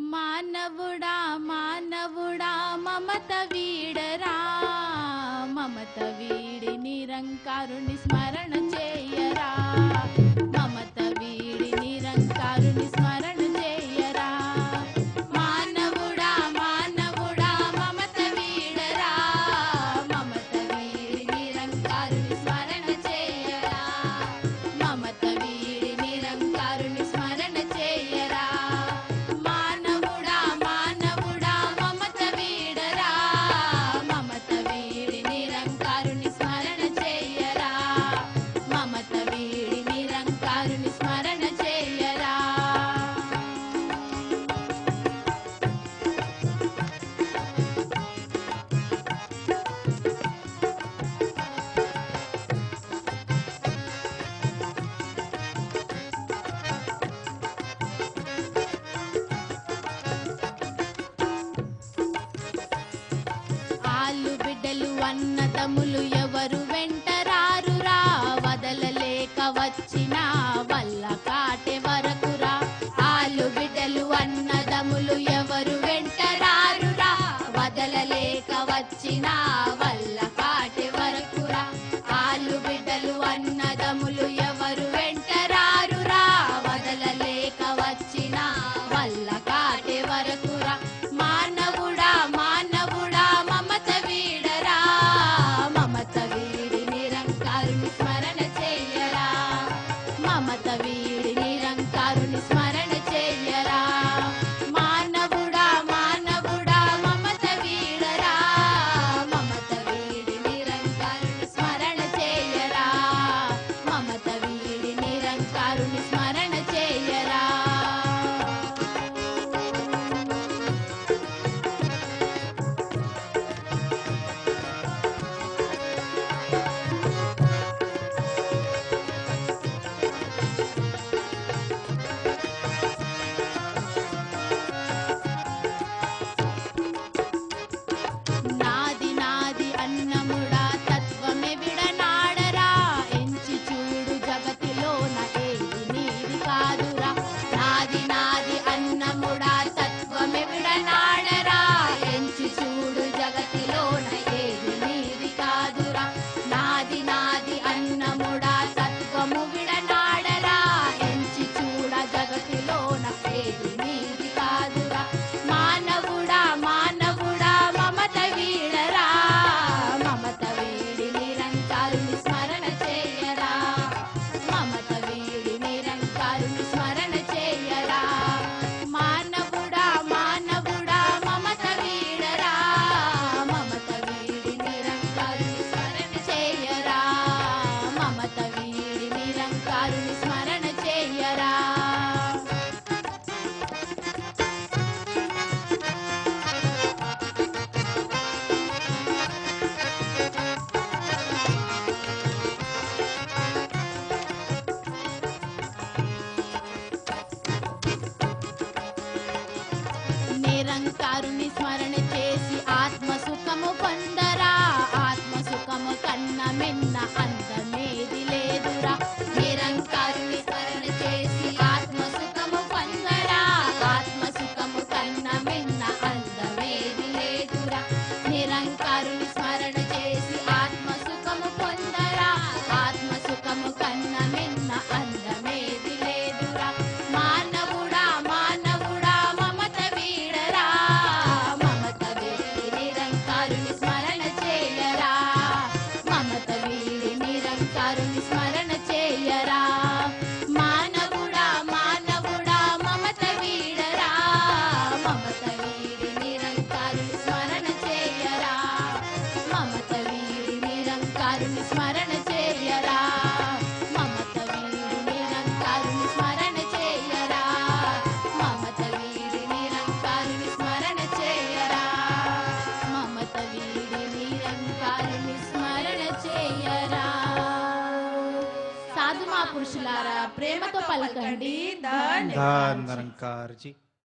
మానవుడా మానవుడా మమత వీడరా, మమత వీడి నిరంకారుని స్మరణ చేయరా, మమత వీడి నిరంకారుని స్మరణ చేయరా. మానవుడా మానవుడా మమత వీడరా, మమత వీడి నిరంకారుని స్మరణ చేయరా, మమత వీడి నిరంకారుని స్మరణ చేయరా. మానవుడా మానవుడా మమత వీడరా, మమత వీడి నిరంకారుని స్మరణ చేయరా, మమత వీడి నిరంకారుని స్మరణ చేయరా. ఆలు బిడ్డలు అన్నదమ్ములు ఎవరు వెంటరారురా, వదలలేక వచ్చిన వల్ల కాటె వరకురా. ఆలు బిడ్డలు అన్నదమ్ములు ఎవరు వెంటరారురా, వదలలేక వచ్చిన వల్ల కాటె వరకురా. ఆలు బిడ్డలు అన్నదమ్ములు ఎవరు వెంటరారురా, వదలలేక వచ్చిన వల్ల కాటె వరకురా. మానవుడా మానవుడా మమత వీడరా, మమత వీడి నిరంకారుని స్మరణ చేయరా, మమత వీడి నిరంకారుని స్మరణ చేయరా. మానవుడా మానవుడా మమత వీడరా, మమత వీడి నిరంకారుని స్మరణ చేయరా, మమత వీడి నిరంకారుని స్మరణ చేయరా. నాది నాది అన్నముడా తత్వమే విడనాడరా, ఎంచి చూడు జగతిలోన ఏది నీది కాదురా. నాది నాది అన్నముడా తత్వమే విడనాడరా, ఎంచి చూడు జగతిలోన ఏది నీది కాదురా. నాది నాది అన్నముడా తత్వము విడనాడరా, ఎంచి చూడ జగతిలోన ఏది నీది కాదురా. మానవుడా మానవుడా మమత వీడరా, మమత వీడి నిరంకారుని స్మరణ చేయరా, మమత వీడి నిరంకారుని స్మరణ చేయరా. మానవుడా మానవుడా మమత వీడరా, మమత వీడి నిరంకారుని స్మరణ చేయరా, మమత వీడి నిరంకారుని స్మరణ చేయరా. నిరంకారుని స్మరణ చేసి ఆత్మ సుఖము పొందరా, ఆత్మ సుఖము కన్న మిన్న అందమేది లేదురా. నిరంకారుని స్మరణ చేసి ఆత్మ సుఖము పొందరా, ఆత్మ సుఖము కన్న మిన్న అందమేది లేదురా. నిరంకారుని స్మరణ చేసి ఆత్మ సుఖము పొందరా, ఆత్మ సుఖము కన్న మిన్న అందమేది లేదురా. మానవుడా మానవుడా మమత వీడరా, మమత వీడి నిరంకారుని స్మరణ చేయరా, మమత వీడి నిరంకారుని స్మరణ చేయరా. మానవుడా మానవుడా మమత వీడరా, మమత వీడి నిరంకారుని స్మరణ చేయరా, మమత వీడి నిరంకారుని స్మరణ చేయరా, మమత వీడి నిరంకారుని స్మరణ చేయరా, మమత వీడి నిరంకారుని స్మరణ చేయరా, మమత వీడి నిరంకారుని స్మరణ చేయరా. సాధు మహాపురుషులారా ప్రేమతో పలకండి धन निरंकार जी।